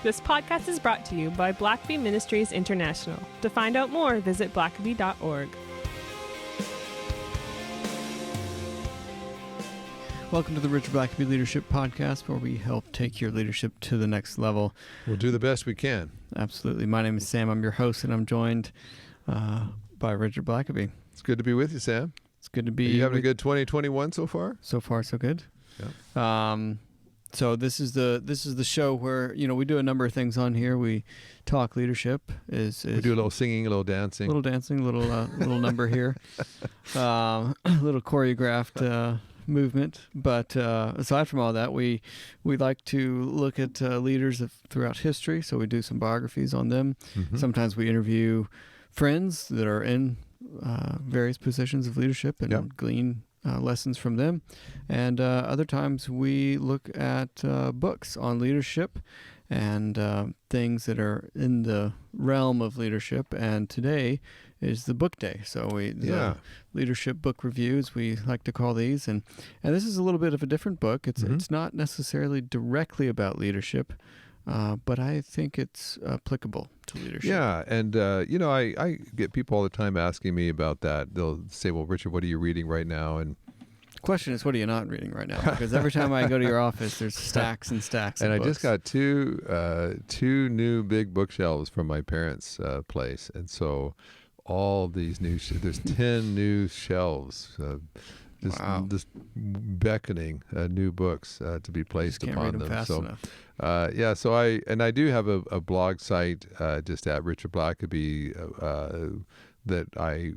This podcast is brought to you by Blackaby Ministries International. To find out more, visit blackaby.org. Welcome to the Richard Blackaby Leadership Podcast, where we help take your leadership to the next level. We'll do the best we can. Absolutely. My name is Sam. I'm your host, and I'm joined by Richard Blackaby. It's good to be with you, Sam. It's good to be. Are you having a good 2021 so far? So far, so good. Yeah. So this is the show where we do a number of things on here. We talk leadership. We do a little singing, a little dancing, a little number here, a little choreographed movement. But aside from all that, we like to look at leaders throughout history. So we do some biographies on them. Mm-hmm. Sometimes we interview friends that are in various positions of leadership and glean lessons from them. And other times we look at books on leadership and things that are in the realm of leadership. And today is the book day. So leadership book reviews, we like to call these. And this is a little bit of a different book. It's not necessarily directly about leadership, but I think it's applicable to leadership. Yeah, and I get people all the time asking me about that. They'll say, "Well, Richard, what are you reading right now?" And the question is, what are you not reading right now? Because every time I go to your office, there's stacks and stacks of books. books. I just got two new big bookshelves from my parents' place, and so all these there's 10 new shelves. Just beckoning new books to be placed upon them. So I do have a blog site just at Richard Blackaby that I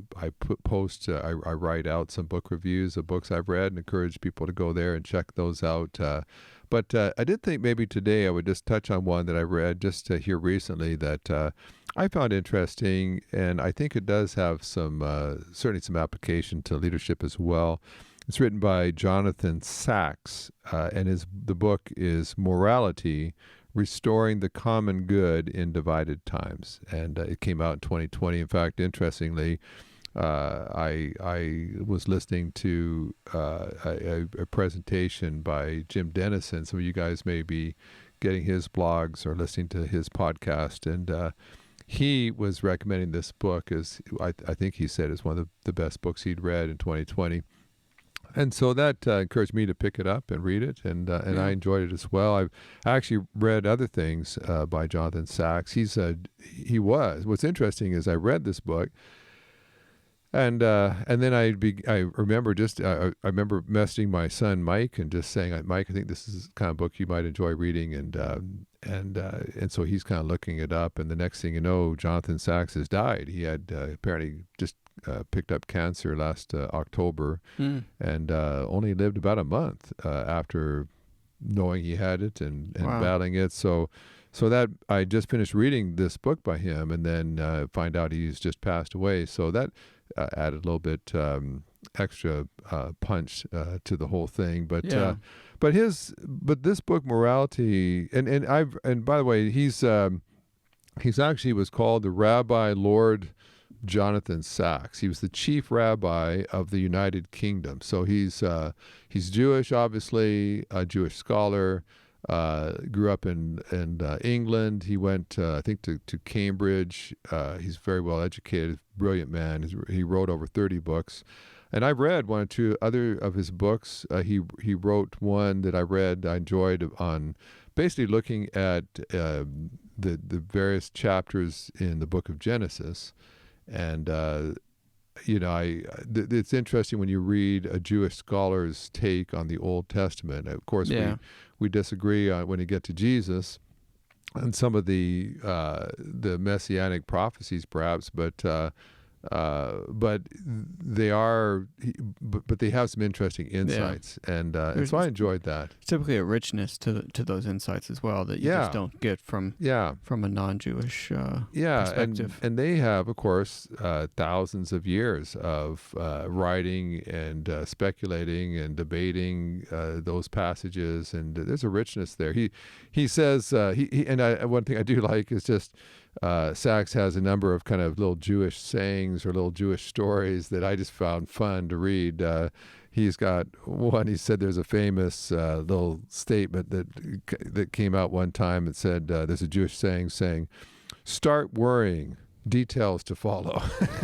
post. I write out some book reviews of books I've read and encourage people to go there and check those out. But I did think maybe today I would just touch on one that I read just here recently that I found interesting, and I think it does have certainly some application to leadership as well. It's written by Jonathan Sacks, and the book is Morality: Restoring the Common Good in Divided Times, and it came out in 2020. In fact, interestingly, I was listening to a presentation by Jim Dennison. Some of you guys may be getting his blogs or listening to his podcast, and he was recommending this book as I think he said is one of the best books he'd read in 2020. And so that encouraged me to pick it up and read it, and I enjoyed it as well. I've actually read other things by Jonathan Sacks. What's interesting is I read this book, and then I remember I remember messaging my son Mike and just saying, Mike, I think this is the kind of book you might enjoy reading, and so he's kind of looking it up, and the next thing you know, Jonathan Sacks has died. He had apparently just picked up cancer last October, and only lived about a month after knowing he had it and battling it. So that I just finished reading this book by him, and then find out he's just passed away. So that added a little bit extra punch to the whole thing. But this book, Morality, and by the way, he's actually was called the Rabbi Lord Jonathan Sacks. He was the chief rabbi of the United Kingdom. So he's Jewish, obviously, a Jewish scholar. Grew up in England. He went, I think, to Cambridge. He's very well educated, brilliant man. He wrote over 30 books. And I've read one or two other of his books. He wrote one that I read, I enjoyed, on basically looking at the various chapters in the book of Genesis. And it's interesting when you read a Jewish scholar's take on the Old Testament. Of course, we disagree on when you get to Jesus and some of the messianic prophecies, perhaps, but they have some interesting insights, and so I enjoyed that. Typically, a richness to those insights as well that you just don't get from a non-Jewish perspective. And they have, of course, thousands of years of writing and speculating and debating those passages, and there's a richness there. He says one thing I do like is just. Sacks has a number of kind of little Jewish sayings or little Jewish stories that I just found fun to read. he's got one. He said there's a famous little statement that came out one time. It said there's a Jewish saying, "Start worrying, details to follow."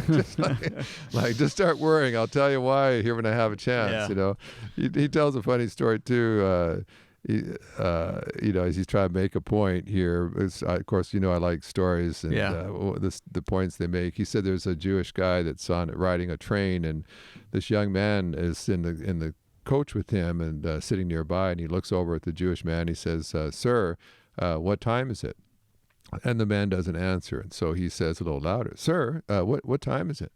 Just like just start worrying. I'll tell you why here when I have a chance. Yeah. You know, he tells a funny story too. As he's trying to make a point here. Of course, I like stories and the points they make. He said there's a Jewish guy that's riding a train, and this young man is in the coach with him and sitting nearby, and he looks over at the Jewish man. He says, "Sir, what time is it?" And the man doesn't answer, and so he says a little louder, "Sir, what time is it?"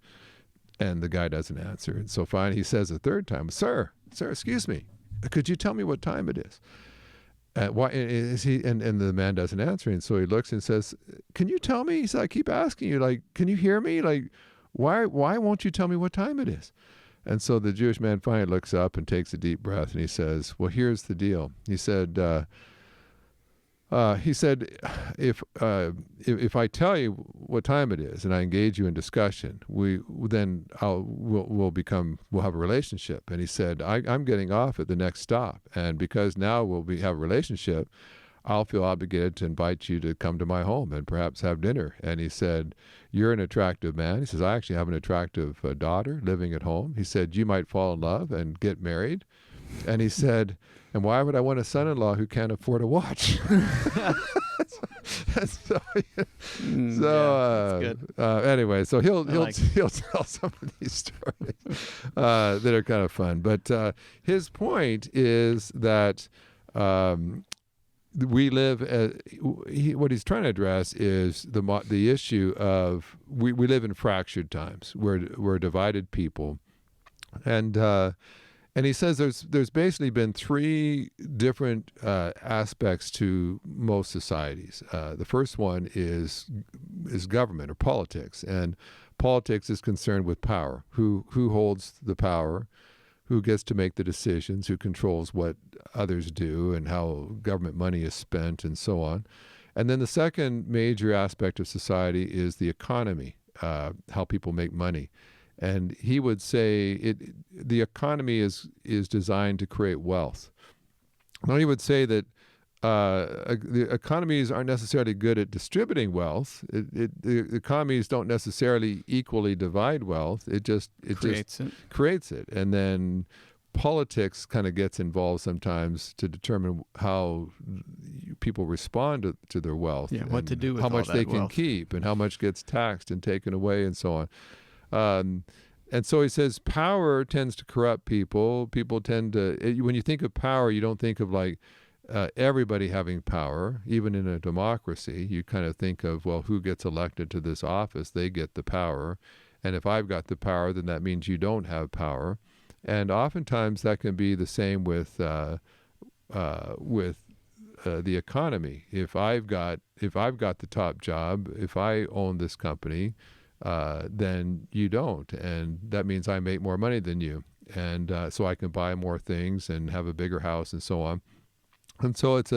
And the guy doesn't answer, and so finally he says a third time, "Sir, excuse me. Could you tell me what time it is?" Why is he? And the man doesn't answer. And so he looks and says, "Can you tell me?" He said, "I keep asking you. Like, can you hear me? Like, why won't you tell me what time it is?" And so the Jewish man finally looks up and takes a deep breath, and he says, "Well, here's the deal." He said, if I tell you what time it is and I engage you in discussion, we'll have a relationship. And he said, I'm getting off at the next stop, and because now have a relationship, I'll feel obligated to invite you to come to my home and perhaps have dinner. And he said, "You're an attractive man." He says, "I actually have an attractive daughter living at home." He said, "You might fall in love and get married." And he said, "And why would I want a son-in-law who can't afford a watch?" Anyway, so he'll tell some of these stories that are kind of fun. But his point is that we live. What he's trying to address is the issue of we live in fractured times. We're divided people, and he says there's basically been three different aspects to most societies. The first one is government or politics, and politics is concerned with power. Who holds the power? Who gets to make the decisions? Who controls what others do and how government money is spent and so on? And then the second major aspect of society is the economy, how people make money. And he would say the economy is designed to create wealth. Now he would say that the economies aren't necessarily good at distributing wealth. The economies don't necessarily equally divide wealth. It just creates it. And then politics kind of gets involved sometimes to determine how people respond to their wealth. Yeah, what to do with how much they can wealth. keep and how much gets taxed and taken away and so on. And so he says power tends to corrupt people. People tend to, when you think of power, you don't think of like everybody having power. Even in a democracy, you kind of think of, well, who gets elected to this office? They get the power. And if I've got the power, then that means you don't have power. And oftentimes that can be the same with the economy. If I've got the top job, if I own this company, then you don't, and that means I make more money than you, and so I can buy more things and have a bigger house and so on. And so it's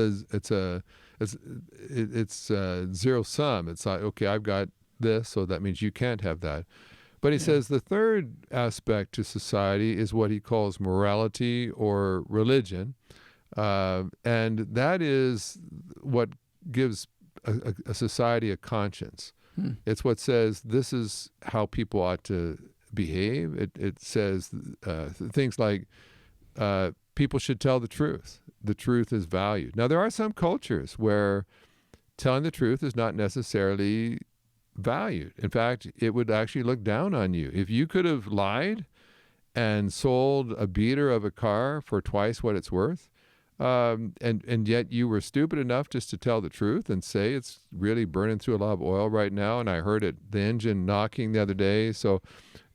zero sum. It's like, okay, I've got this, so that means you can't have that. But he says the third aspect to society is what he calls morality or religion, and that is what gives a society a conscience. It's what says this is how people ought to behave. It says things like people should tell the truth. The truth is valued. Now, there are some cultures where telling the truth is not necessarily valued. In fact, it would actually look down on you. If you could have lied and sold a beater of a car for twice what it's worth, and yet you were stupid enough just to tell the truth and say it's really burning through a lot of oil right now, and I heard the engine knocking the other day. So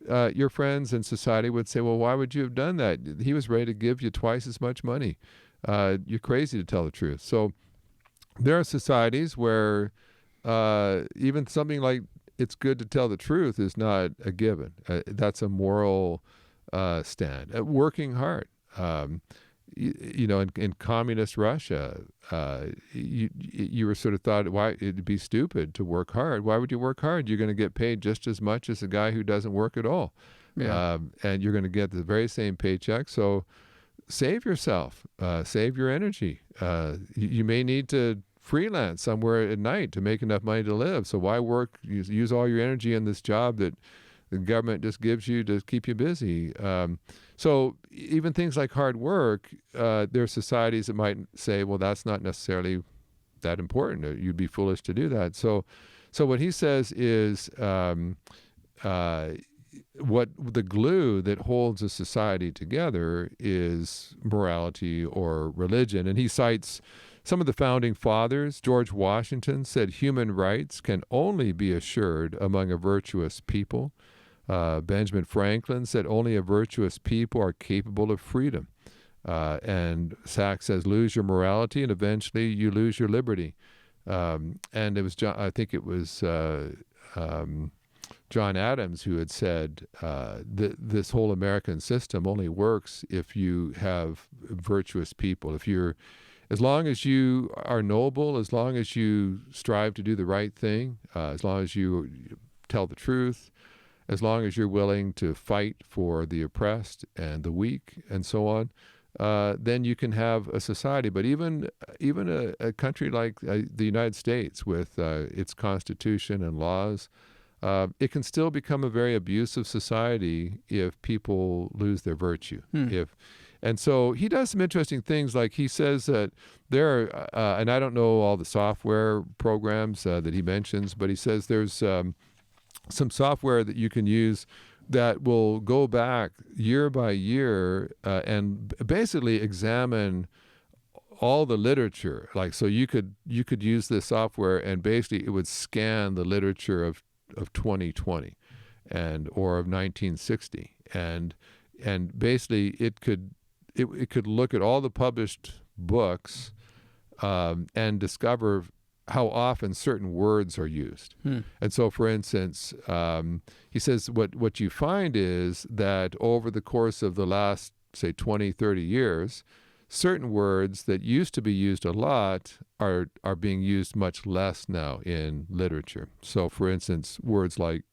your friends and society would say, well, why would you have done that? He was ready to give you twice as much money. You're crazy to tell the truth. So there are societies where even something like it's good to tell the truth is not a given. That's a moral stand. Working hard. In communist Russia, you were sort of thought, why it'd be stupid to work hard. Why would you work hard? You're going to get paid just as much as a guy who doesn't work at all. Yeah. And you're going to get the very same paycheck. So save yourself, save your energy. You may need to freelance somewhere at night to make enough money to live. So why work? Use all your energy in this job that the government just gives you to keep you busy. So even things like hard work, there are societies that might say, well, that's not necessarily that important. You'd be foolish to do that. So what he says is what the glue that holds a society together is morality or religion. And he cites some of the founding fathers. George Washington said human rights can only be assured among a virtuous people. Benjamin Franklin said only a virtuous people are capable of freedom. And Sachs says lose your morality and eventually you lose your liberty. And it was I think it was John Adams who had said this whole American system only works if you have virtuous people. As long as you are noble, as long as you strive to do the right thing, as long as you tell the truth, as long as you're willing to fight for the oppressed and the weak and so on, then you can have a society. But even a country like the United States with its constitution and laws, it can still become a very abusive society if people lose their virtue. And so he does some interesting things. Like he says that there are, and I don't know all the software programs that he mentions, but he says there's some software that you can use that will go back year by year and basically examine all the literature. Like, so you could use this software and basically it would scan the literature of 2020 or of 1960, and basically it could look at all the published books and discover how often certain words are used. And so, for instance, he says what you find is that over the course of the last, say, 20, 30 years, certain words that used to be used a lot are being used much less now in literature. So, for instance, words like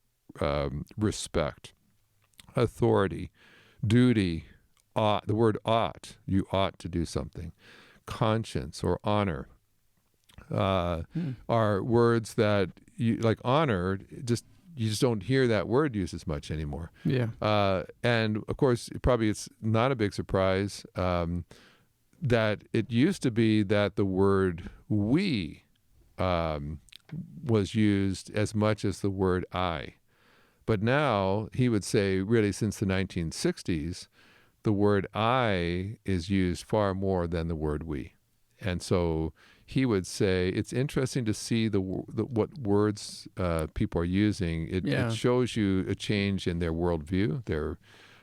respect, authority, duty, ought, the word ought, you ought to do something, conscience or honor, are words that you, like honor, you just don't hear that word used as much anymore. Yeah. And of course, it's not a big surprise that it used to be that the word we was used as much as the word I. But now he would say, really, since the 1960s, the word I is used far more than the word we. And so he would say it's interesting to see what words people are using. It shows you a change in their worldview, their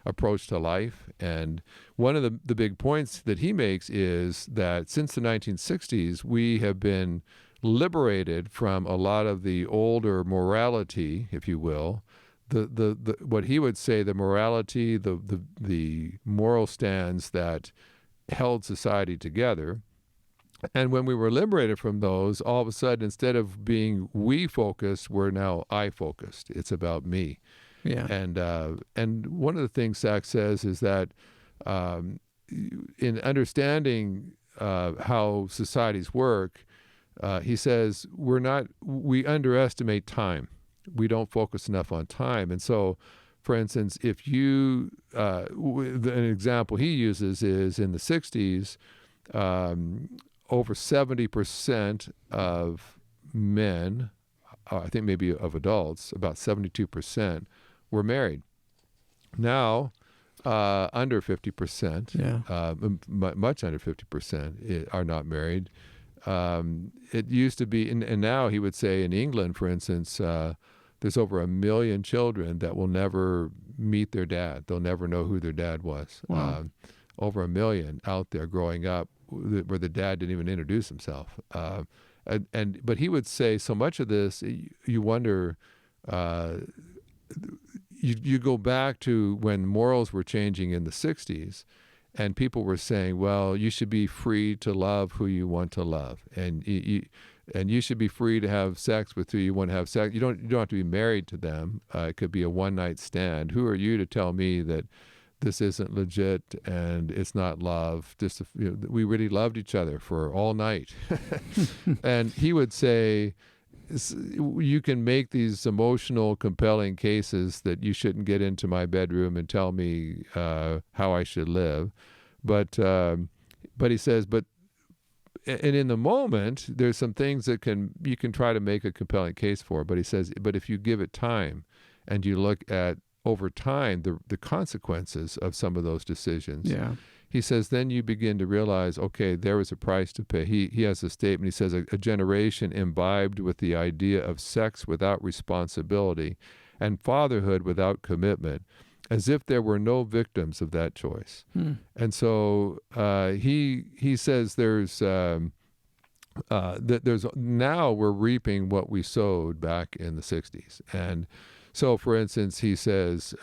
approach to life. And one of the big points that he makes is that since the 1960s, we have been liberated from a lot of the older morality, if you will, the what he would say the morality, the moral stands that held society together. And when we were liberated from those, all of a sudden, instead of being we focused, we're now I focused. It's about me. Yeah. And one of the things Sachs says is that in understanding how societies work, he says we underestimate time. We don't focus enough on time. And so, for instance, if you, an example he uses is in the 60s, over 70% of men, I think maybe of adults, about 72% were married. Now, under 50%, much under 50% are not married. It used to be, and now he would say in England, for instance, there's over 1 million children that will never meet their dad. They'll never know who their dad was. Wow. Over 1 million out there growing up where the dad didn't even introduce himself. But he would say so much of this, you wonder, you go back to when morals were changing in the 60s, and people were saying, well, you should be free to love who you want to love. And and you should be free to have sex with who you want to have sex. You don't have to be married to them. It could be a one-night stand. Who are you to tell me that this isn't legit and it's not love? Just we really loved each other for all night. And he would say, you can make these emotional, compelling cases that you shouldn't get into my bedroom and tell me how I should live, but he says, and in the moment, there's some things that you can try to make a compelling case for. But he says, but if you give it time, and you look at over time the consequences of some of those decisions, he says, then you begin to realize, okay, there was a price to pay. He has a statement. He says, a generation imbibed with the idea of sex without responsibility and fatherhood without commitment, as if there were no victims of that choice. And so he says there's now we're reaping what we sowed back in the 60s. And so, for instance, he says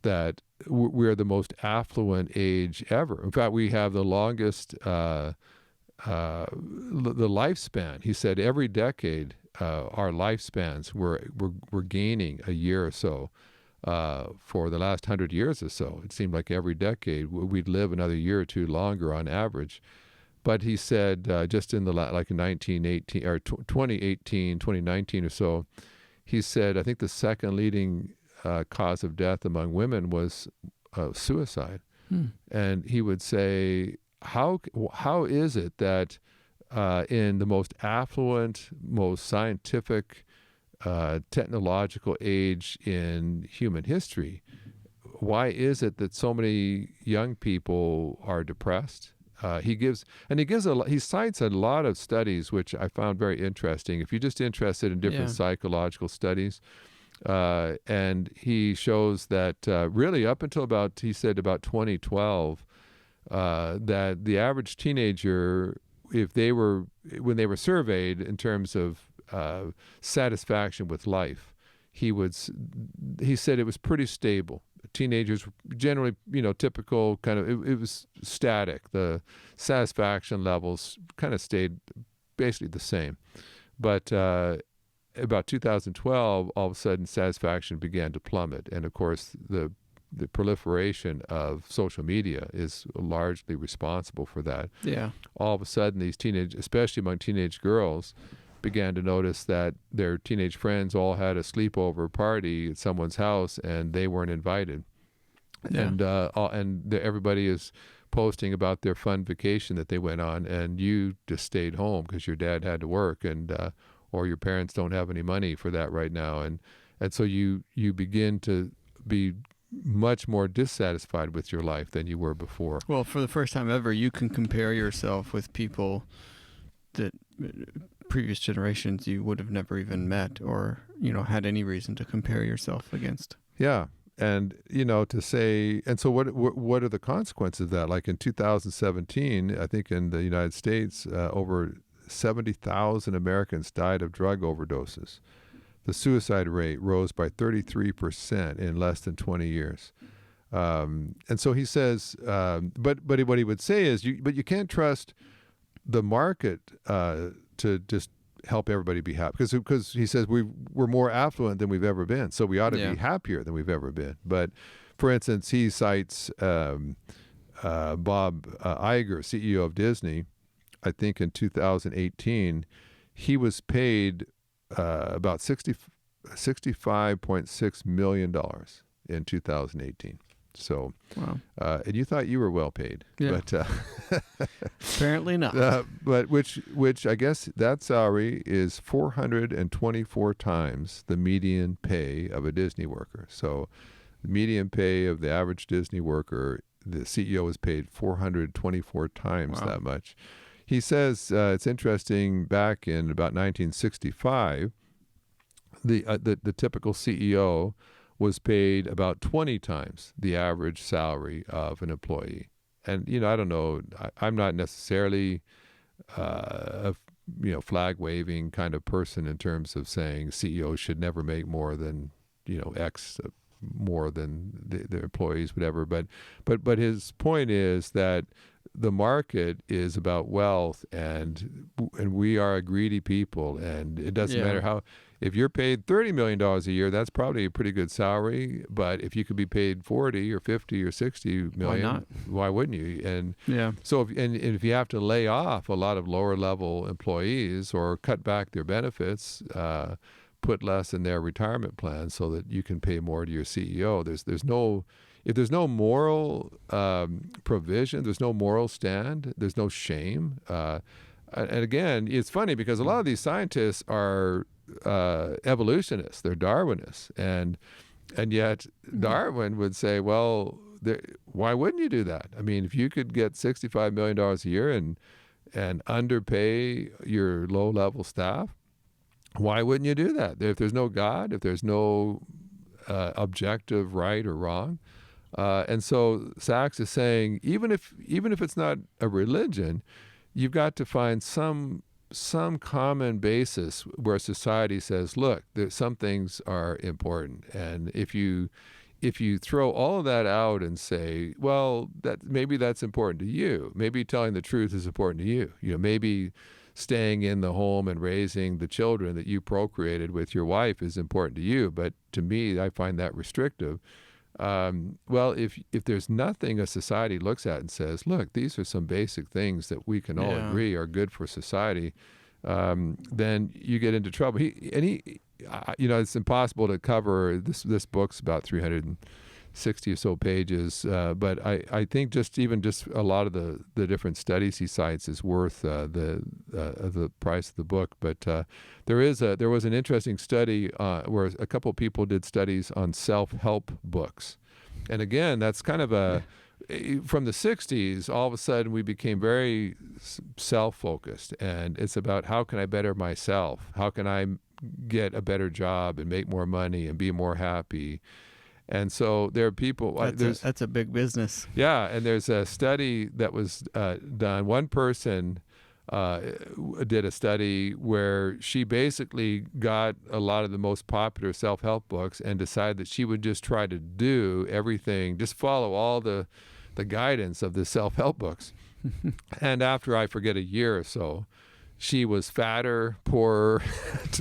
that we're the most affluent age ever. In fact, we have the longest the lifespan. He said every decade our lifespans we're gaining a year or so. For the last 100 years or so, it seemed like every decade we'd live another year or two longer on average. But he said just in in 1918 or 2018, 2019 or so, he said I think the second leading cause of death among women was suicide. And he would say, how is it that in the most affluent, most scientific, technological age in human history, why is it that so many young people are depressed? He cites a lot of studies which I found very interesting. If you're just interested in different psychological studies, and he shows that really up until about 2012, that the average teenager, when they were surveyed in terms of satisfaction with life, he said it was pretty stable. Teenagers generally, typical kind of, it was static. The satisfaction levels kind of stayed basically the same. But about 2012, all of a sudden satisfaction began to plummet. And of course, the proliferation of social media is largely responsible for that. Yeah. All of a sudden, these especially among teenage girls, began to notice that their teenage friends all had a sleepover party at someone's house and they weren't invited. Yeah. And everybody is posting about their fun vacation that they went on, and you just stayed home because your dad had to work, and or your parents don't have any money for that right now. And so you begin to be much more dissatisfied with your life than you were before. Well, for the first time ever, you can compare yourself with people that previous generations you would have never even met or, had any reason to compare yourself against. Yeah. And, to say, and so what are the consequences of that? Like in 2017, I think in the United States, over 70,000 Americans died of drug overdoses. The suicide rate rose by 33% in less than 20 years. And so he says, but what he would say is, you can't trust the market to just help everybody be happy, because he says we're more affluent than we've ever been, so we ought to be happier than we've ever been. But for instance, he cites Bob Iger, CEO of Disney. I think in 2018 he was paid about $65.6 million in 2018. So, wow. And you thought you were well paid, but apparently not. But which I guess that salary is 424 times the median pay of a Disney worker. So, the median pay of the average Disney worker, the CEO is paid 424 times that much. He says it's interesting. Back in about 1965, the typical CEO was paid about 20 times the average salary of an employee. And, I don't know, I'm not necessarily a flag-waving kind of person in terms of saying CEOs should never make more than, X more than the employees, whatever. But his point is that the market is about wealth, and we are a greedy people, and it doesn't matter how. If you're paid $30 million a year, that's probably a pretty good salary. But if you could be paid 40 or 50 or 60 million, why wouldn't you? And so if you have to lay off a lot of lower level employees or cut back their benefits, put less in their retirement plan so that you can pay more to your CEO, if there's no moral provision, there's no moral stand, there's no shame. And again, it's funny because a lot of these scientists are evolutionists, they're Darwinists, and yet Darwin would say, well, why wouldn't you do that? I mean, if you could get $65 million a year and underpay your low-level staff, why wouldn't you do that? If there's no God, if there's no objective right or wrong, and so Sachs is saying, even if it's not a religion, you've got to find some common basis where society says, look, some things are important, and if you throw all of that out and say, well, maybe that's important to you, maybe telling the truth is important to you, maybe staying in the home and raising the children that you procreated with your wife is important to you, but to me, I find that restrictive. Well, if there's nothing a society looks at and says, look, these are some basic things that we can all agree are good for society, then you get into trouble. It's impossible to cover this book's about 360 or so pages, but I think just a lot of the different studies he cites is worth the price of the book. But there was an interesting study where a couple people did studies on self-help books, and again, that's kind of from the 60s. All of a sudden, we became very self-focused, and it's about how can I better myself? How can I get a better job and make more money and be more happy? And so there are people. That's a big business. Yeah, and there's a study that was done. One person did a study where she basically got a lot of the most popular self-help books and decided that she would just try to do everything, just follow all the guidance of the self-help books. And after, I forget, a year or so, she was fatter, poorer,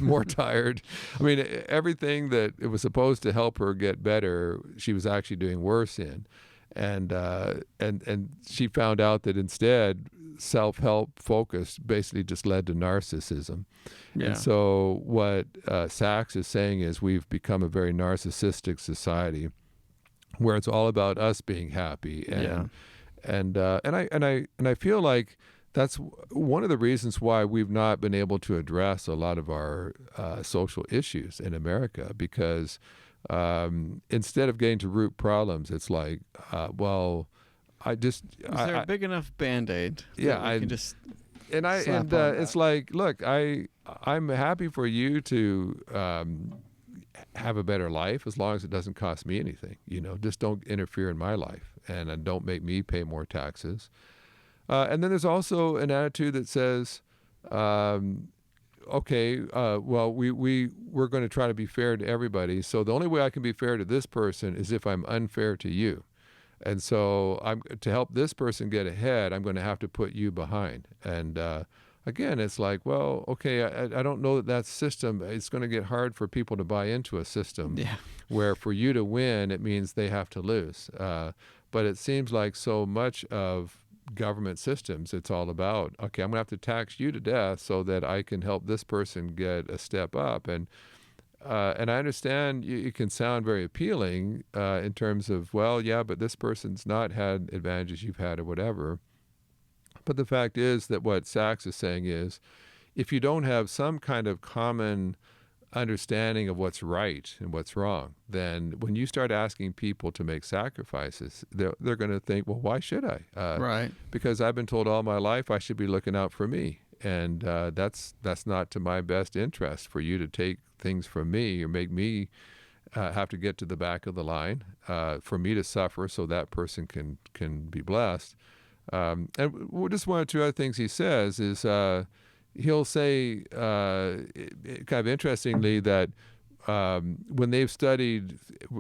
more tired. I mean, everything that it was supposed to help her get better, she was actually doing worse in. And she found out that instead, self-help focus basically just led to narcissism. Yeah. And so what Sachs is saying is we've become a very narcissistic society where it's all about us being happy. And I feel like that's one of the reasons why we've not been able to address a lot of our social issues in America, because instead of getting to root problems, it's like, is there a big enough Band-Aid? It's like, look, I'm happy for you to have a better life as long as it doesn't cost me anything. Just don't interfere in my life, and don't make me pay more taxes. And then there's also an attitude that says, we're going to try to be fair to everybody. So the only way I can be fair to this person is if I'm unfair to you. And so to help this person get ahead, I'm going to have to put you behind. And again, it's like, well, okay, I don't know that system. It's going to get hard for people to buy into a system where for you to win, it means they have to lose. But it seems like so much of government systems, it's all about, okay, I'm going to have to tax you to death so that I can help this person get a step up. And I understand it can sound very appealing in terms of, well, yeah, but this person's not had advantages you've had or whatever. But the fact is that what Sachs is saying is, if you don't have some kind of common understanding of what's right and what's wrong, then when you start asking people to make sacrifices, they're going to think, well, why should I? Right. Because I've been told all my life I should be looking out for me. And that's not to my best interest for you to take things from me or make me have to get to the back of the line, for me to suffer so that person can be blessed. And just one or two other things he says is he'll say, kind of interestingly, that when they've studied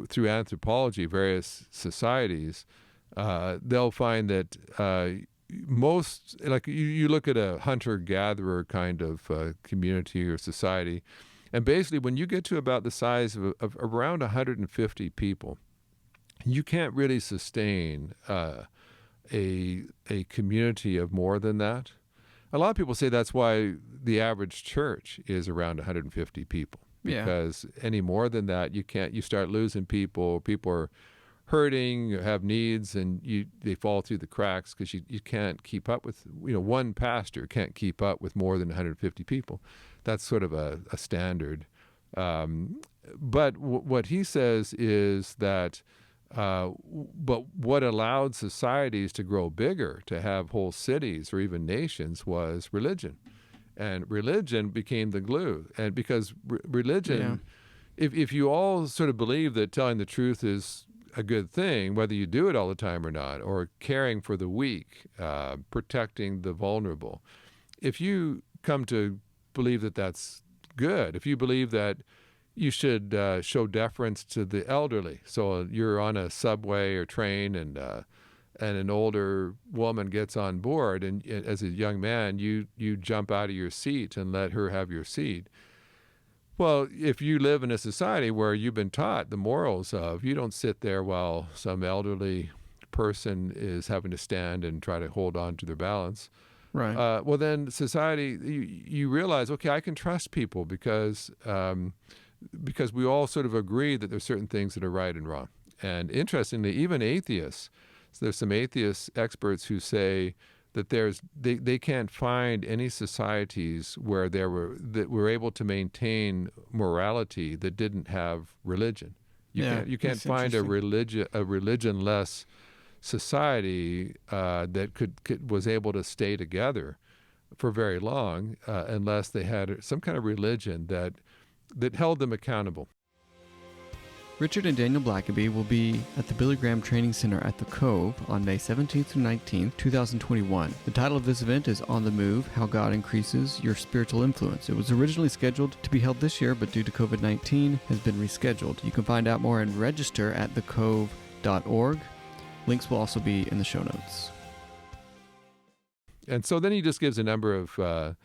through anthropology various societies, they'll find that most, like you look at a hunter-gatherer kind of community or society, and basically when you get to about the size of around 150 people, you can't really sustain a community of more than that. A lot of people say that's why the average church is around 150 people, because any more than that, you start losing people. People are hurting, have needs, and they fall through the cracks because you can't keep up with, one pastor can't keep up with more than 150 people. That's sort of a standard. But what he says is that but what allowed societies to grow bigger, to have whole cities or even nations, was religion. And religion became the glue. And because religion, if you all sort of believe that telling the truth is a good thing, whether you do it all the time or not, or caring for the weak, protecting the vulnerable, if you come to believe that that's good, if you believe that you should show deference to the elderly. So you're on a subway or train, and an older woman gets on board, and as a young man, you jump out of your seat and let her have your seat. Well, if you live in a society where you've been taught the morals of, you don't sit there while some elderly person is having to stand and try to hold on to their balance. Right. Well, then society, you realize, okay, I can trust people because we all sort of agree that there's certain things that are right and wrong. And interestingly, even atheists, so there's some atheist experts who say that they can't find any societies where that were able to maintain morality that didn't have religion. You can't find a religionless society that was able to stay together for very long unless they had some kind of religion that held them accountable. Richard and Daniel Blackaby will be at the Billy Graham Training Center at the Cove on May 17th through 19th, 2021. The title of this event is On the Move, How God Increases Your Spiritual Influence. It was originally scheduled to be held this year, but due to COVID-19 has been rescheduled. You can find out more and register at thecove.org. Links will also be in the show notes. And so then he just gives a number of,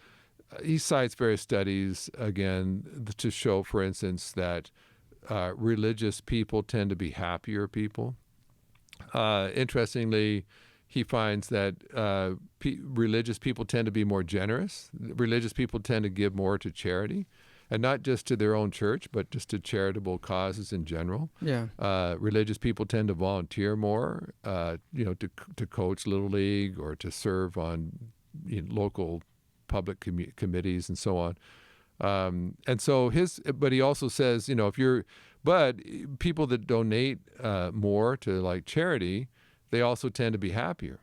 he cites various studies, again, to show, for instance, that religious people tend to be happier people. Interestingly, he finds that religious people tend to be more generous. Religious people tend to give more to charity, and not just to their own church, but just to charitable causes in general. Yeah. Religious people tend to volunteer more, to coach Little League or to serve on local public committees and so on. And so but he also says, but people that donate more to like charity, they also tend to be happier.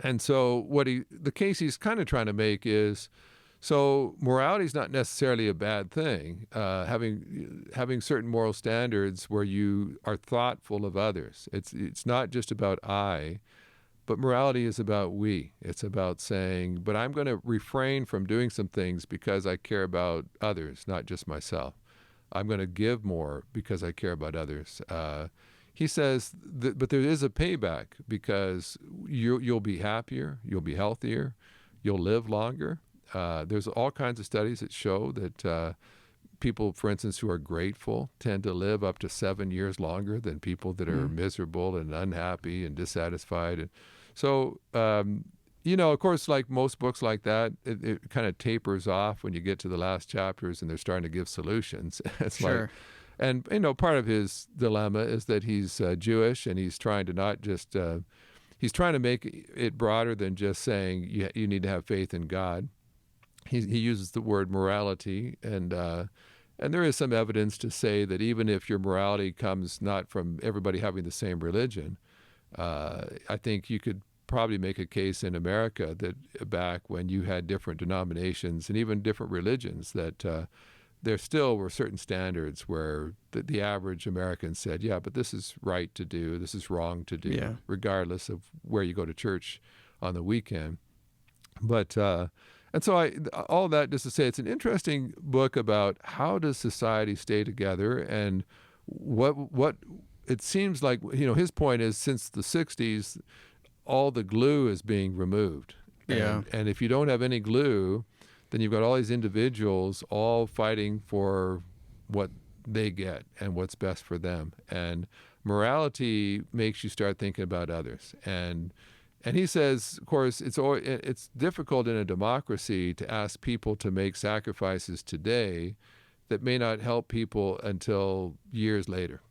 And so the case he's kind of trying to make is, so morality is not necessarily a bad thing. Having certain moral standards where you are thoughtful of others. It's not just about I, but morality is about we. It's about saying, but I'm going to refrain from doing some things because I care about others, not just myself. I'm going to give more because I care about others. He says, but there is a payback because you'll be happier, you'll be healthier, you'll live longer. There's all kinds of studies that show that people, for instance, who are grateful tend to live up to 7 years longer than people that are miserable and unhappy and dissatisfied. And so, of course, like most books like that, it kind of tapers off when you get to the last chapters and they're starting to give solutions. It's sure. And part of his dilemma is that he's Jewish, and he's trying to not just, he's trying to make it broader than just saying you need to have faith in God. He uses the word morality, and there is some evidence to say that even if your morality comes not from everybody having the same religion, I think you could probably make a case in America that back when you had different denominations and even different religions, that there still were certain standards where the average American said, yeah, but this is right to do, this is wrong to do, regardless of where you go to church on the weekend. But And so all that just to say, it's an interesting book about how does society stay together, and what it seems like, his point is since the 60s, all the glue is being removed. Yeah. And if you don't have any glue, then you've got all these individuals all fighting for what they get and what's best for them. And morality makes you start thinking about others. And he says, of course, it's difficult in a democracy to ask people to make sacrifices today that may not help people until years later.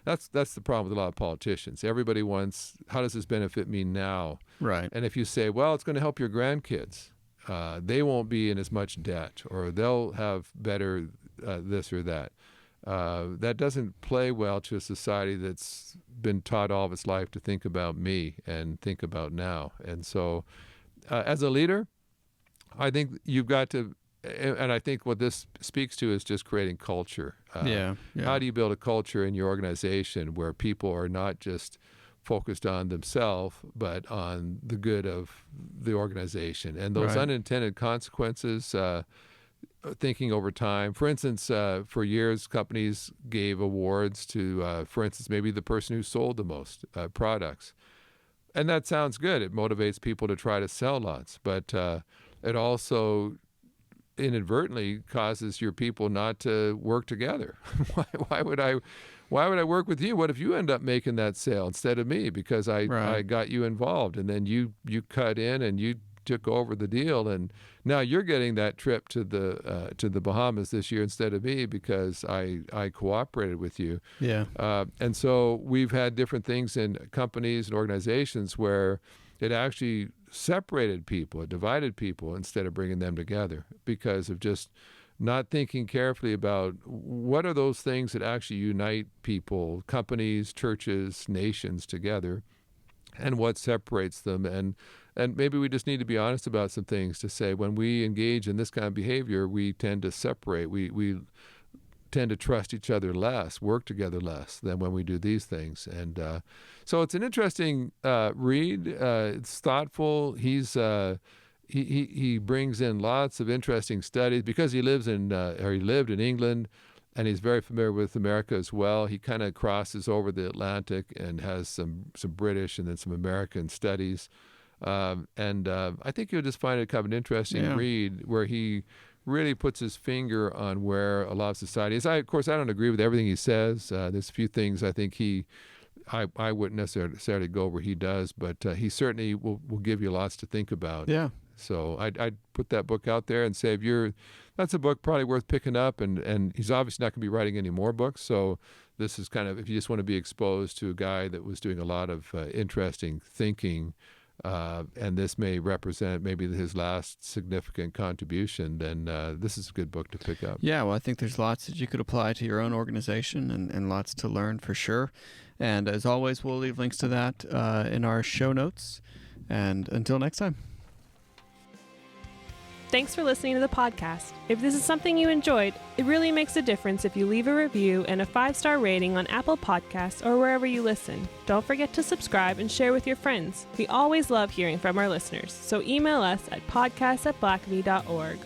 That's the problem with a lot of politicians. Everybody wants, how does this benefit me now? Right. And if you say, well, it's going to help your grandkids, they won't be in as much debt, or they'll have better this or that. That doesn't play well to a society that's been taught all of its life to think about me and think about now. And so as a leader, I think you've got to, and I think what this speaks to is just creating culture. How do you build a culture in your organization where people are not just focused on themselves, but on the good of the organization and those unintended consequences, thinking over time. For instance, for years, companies gave awards to, for instance, maybe the person who sold the most products. And that sounds good. It motivates people to try to sell lots. But it also inadvertently causes your people not to work together. Why would I work with you? What if you end up making that sale instead of me because I got you involved, and then you cut in and you took over the deal, and now you're getting that trip to the Bahamas this year instead of me because I cooperated with you. Yeah. And so we've had different things in companies and organizations where it actually separated people, it divided people instead of bringing them together because of just not thinking carefully about what are those things that actually unite people, companies, churches, nations together, and what separates them. And maybe we just need to be honest about some things to say when we engage in this kind of behavior, we tend to separate. We tend to trust each other less, work together less than when we do these things. And so it's an interesting read. It's thoughtful. He brings in lots of interesting studies because he lived in England, and he's very familiar with America as well. He kind of crosses over the Atlantic and has some British and then some American studies. And I think you'll just find it kind of an interesting read where he really puts his finger on where a lot of society is. Of course, I don't agree with everything he says. There's a few things I think I wouldn't necessarily go where he does, but he certainly will give you lots to think about. Yeah. So I'd put that book out there and say, that's a book probably worth picking up. And he's obviously not going to be writing any more books. So this is kind of, if you just want to be exposed to a guy that was doing a lot of interesting thinking, and this may represent maybe his last significant contribution, then this is a good book to pick up. Yeah, well, I think there's lots that you could apply to your own organization and lots to learn for sure. And as always, we'll leave links to that in our show notes. And until next time. Thanks for listening to the podcast. If this is something you enjoyed, it really makes a difference if you leave a review and a 5-star rating on Apple Podcasts or wherever you listen. Don't forget to subscribe and share with your friends. We always love hearing from our listeners, so email us at podcast@blackaby.org.